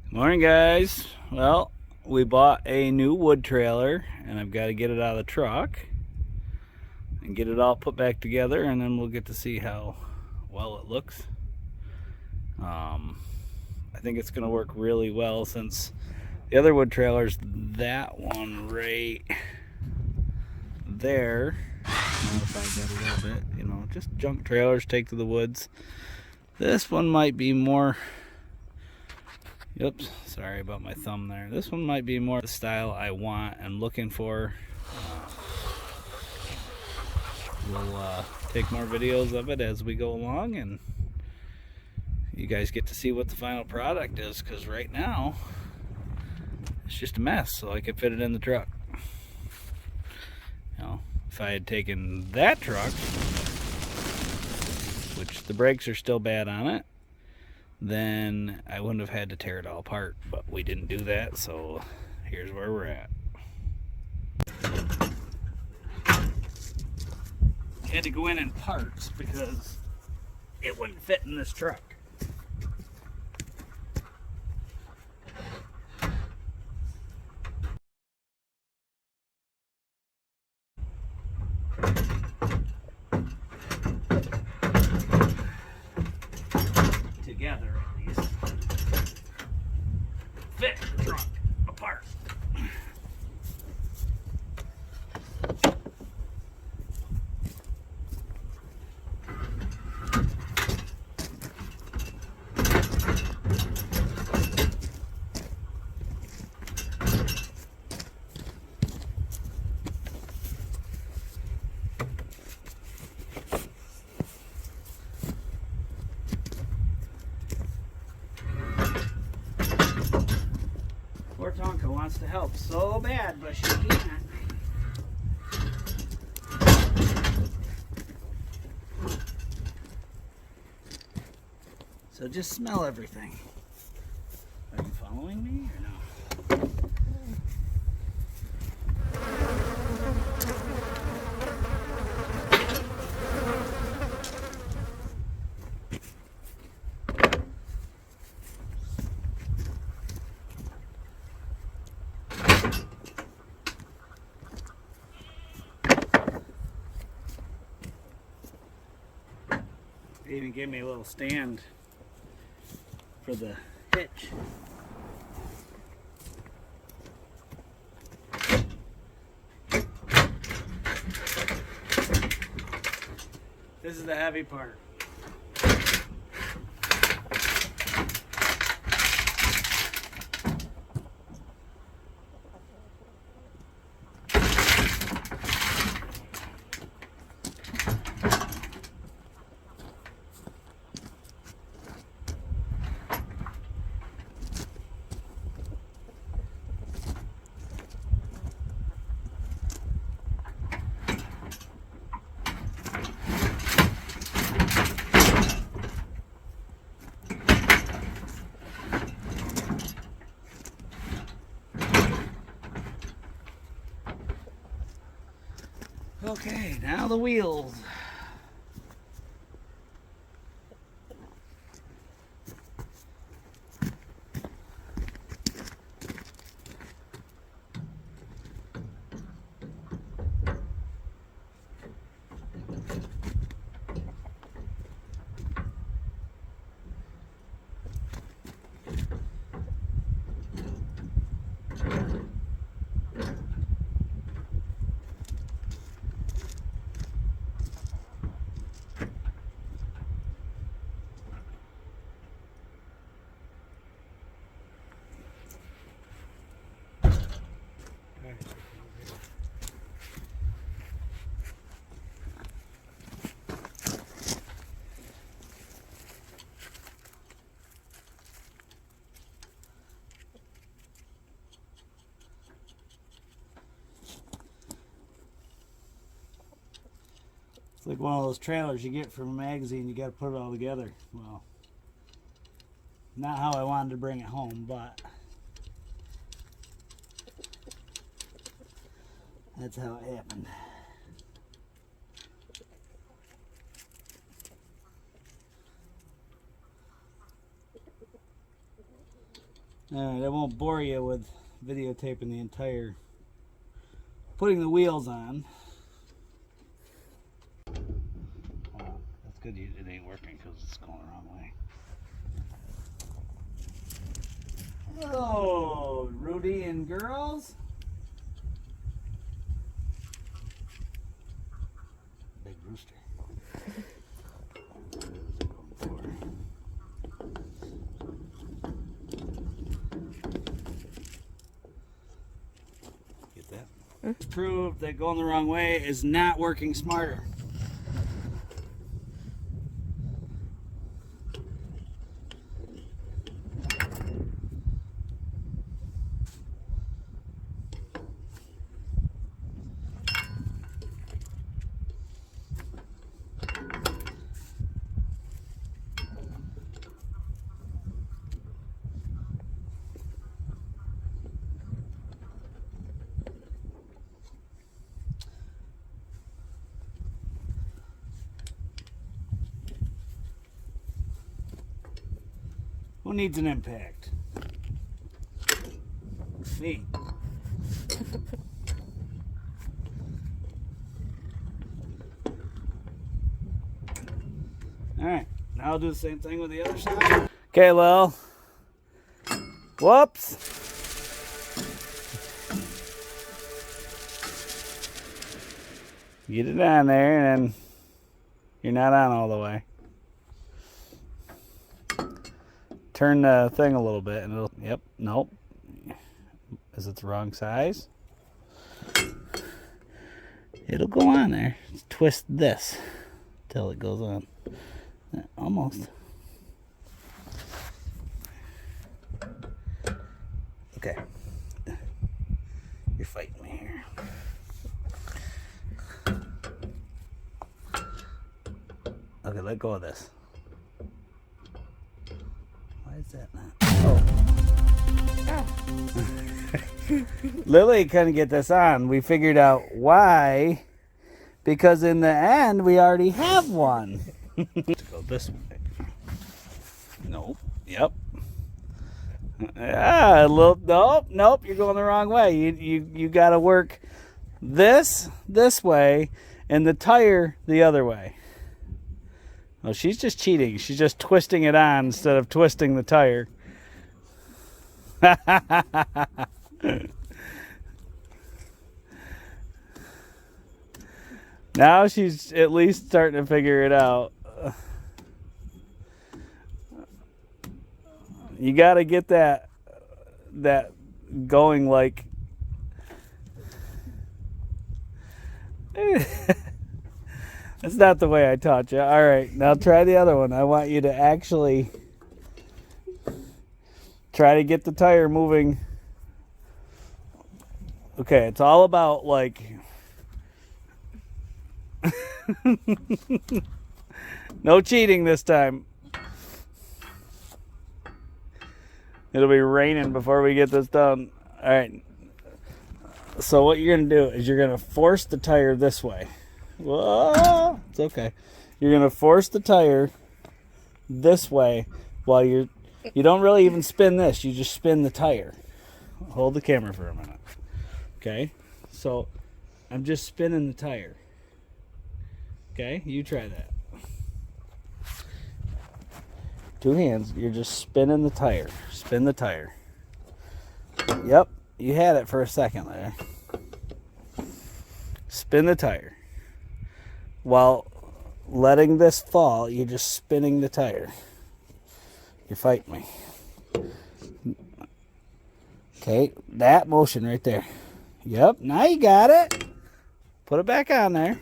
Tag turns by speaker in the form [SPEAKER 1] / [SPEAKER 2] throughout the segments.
[SPEAKER 1] Morning, guys. Well, we bought a new wood trailer and I've got to get it out of the truck and get it all put back together, and then we'll get to see how well it looks. I think it's going to work really well, since the other wood trailers, that one right there, modified that a little bit, just junk trailers take to the woods. This one might be more, oops, sorry about my thumb there. This one might be more the style I want and looking for. We'll take more videos of it as we go along, and you guys get to see what the final product is, because right now it's just a mess, so I could fit it in the truck. If I had taken that truck, which the brakes are still bad on it, then I wouldn't have had to tear it all apart, but we didn't do that, so here's where we're at. Had to go in parts because it wouldn't fit in this truck. Together, at least, fit the trunk apart. Poor Tonka wants to help so bad, but she can't. So just smell everything. Are you following me or no? They even gave me a little stand for the hitch. This is the heavy part. Okay, now the wheels. It's like one of those trailers you get from a magazine, you got to put it all together. Well, not how I wanted to bring it home, but that's how it happened. Alright, I won't bore you with videotaping the entire, putting the wheels on. That's good it ain't working because it's going the wrong way. Hello, Rudy and girls. Big rooster. Get that? It's proved that going the wrong way is not working smarter. Who needs an impact? Me. Alright, now I'll do the same thing with the other side. Okay, Lil. Whoops. Get it on there and then you're not on all the way. Turn the thing a little bit and it'll, yep, nope. Is it the wrong size? It'll go on there. Just twist this till it goes on. Almost. Okay. You're fighting me here. Okay, let go of this. Why is that not? Oh. Lily couldn't get this on. We figured out why. Because in the end, we already have one. Let's go this way. No. Yep. Ah, a little. Nope. You're going the wrong way. You got to work this way and the tire the other way. Oh, she's just cheating. She's just twisting it on instead of twisting the tire. Now she's at least starting to figure it out. You got to get that going like that's not the way I taught you. All right, now try the other one. I want you to actually try to get the tire moving. Okay, it's all about like no cheating this time. It'll be raining before we get this done. All right. So what you're going to do is you're going to force the tire this way. Whoa, it's okay. You're going to force the tire this way while you don't really even spin this. You just spin the tire. Hold the camera for a minute. Okay? So I'm just spinning the tire. Okay? You try that. Two hands. You're just spinning the tire. Spin the tire. Yep. You had it for a second there. Spin the tire. While letting this fall, you're just spinning the tire. You're fighting me. Okay, that motion right there. Yep, now you got it. Put it back on there.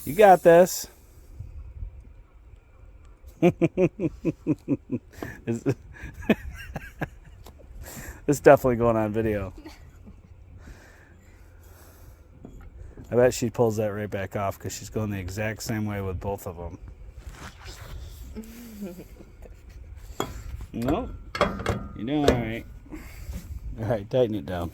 [SPEAKER 1] You got this. It's definitely going on video. I bet she pulls that right back off because she's going the exact same way with both of them. Nope. You're doing all right. All right, tighten it down.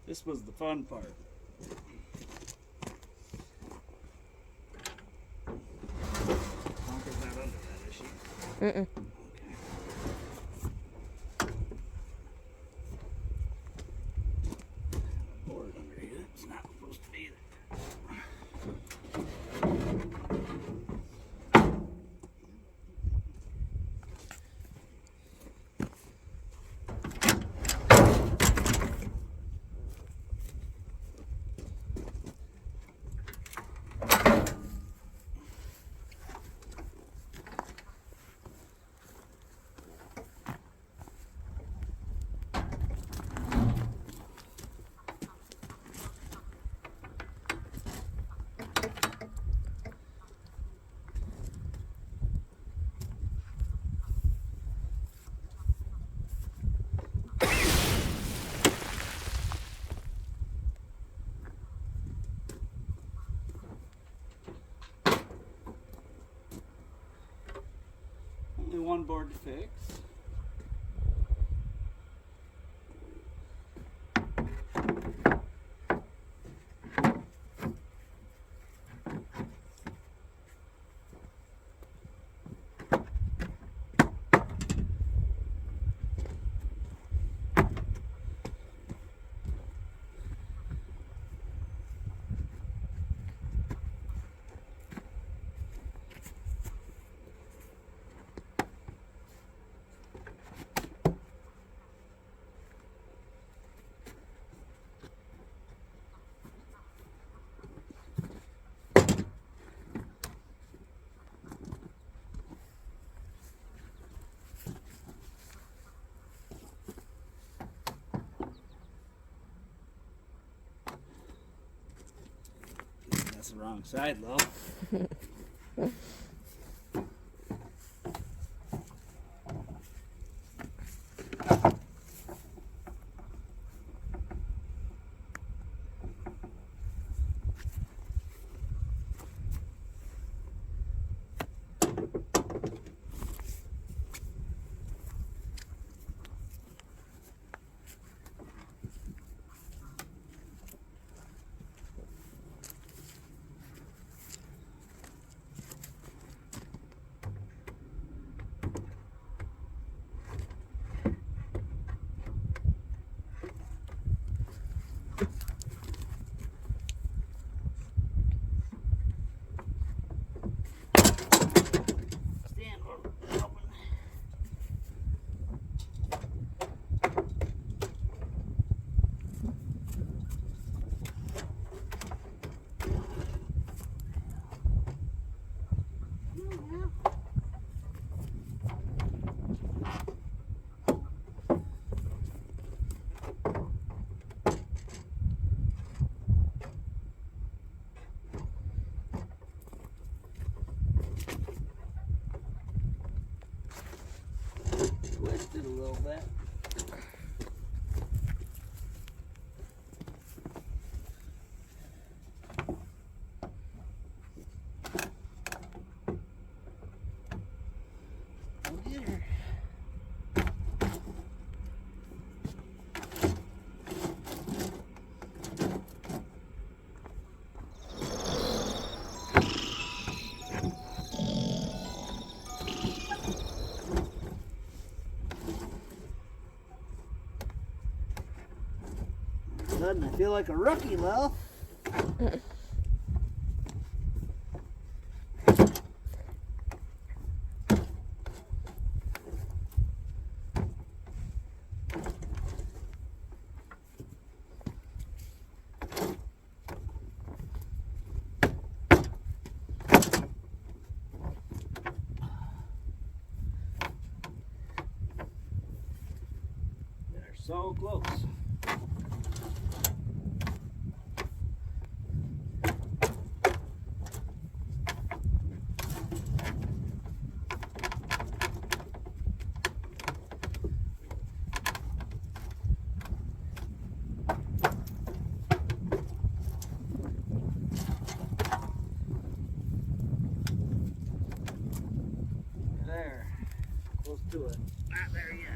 [SPEAKER 1] This was the fun part. Conker's not under that, is she?
[SPEAKER 2] Mm-mm.
[SPEAKER 1] Board under here. It's not supposed to be there. Only one board to fix. That's the wrong side, though. Twisted a little bit. Oh dear. Suddenly I feel like a rookie, Lil. They're so close. to it. Not there yet.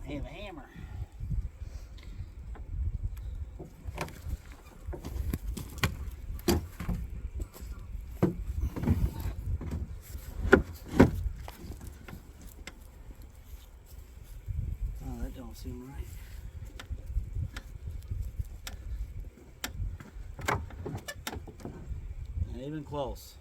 [SPEAKER 1] I have a hammer. Oh, that don't seem right. Not even close.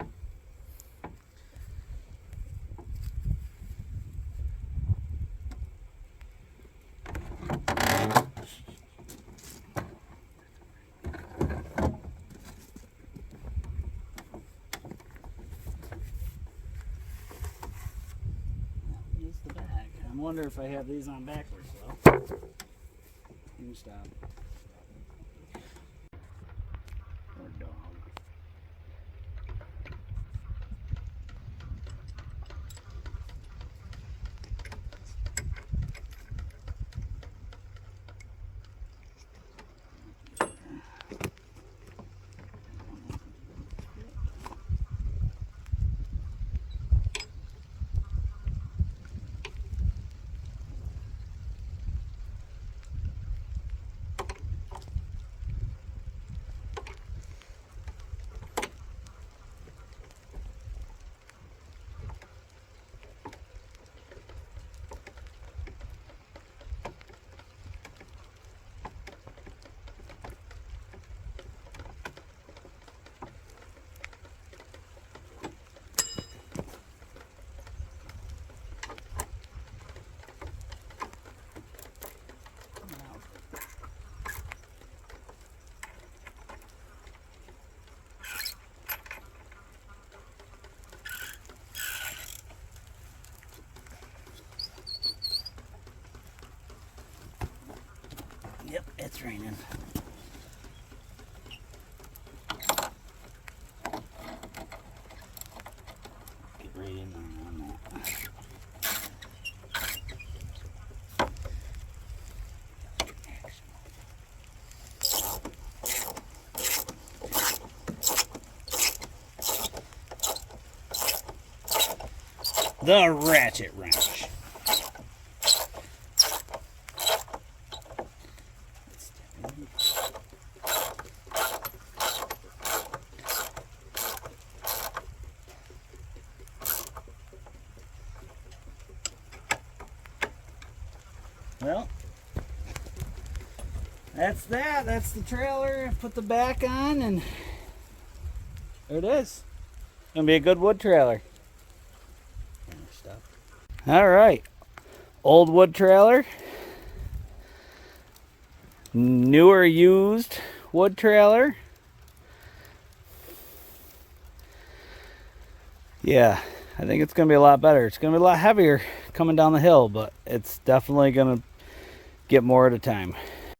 [SPEAKER 1] Use the bag. I wonder if I have these on backwards though. You stop. Poor dog. Yep, it's raining. Get right in there on that. The ratchet wrench. Well, that's that. That's the trailer. Put the back on, and there it is. Gonna be a good wood trailer. All right, old wood trailer, newer used wood trailer. Yeah, I think it's gonna be a lot better. It's gonna be a lot heavier coming down the hill, but it's definitely gonna get more at a time.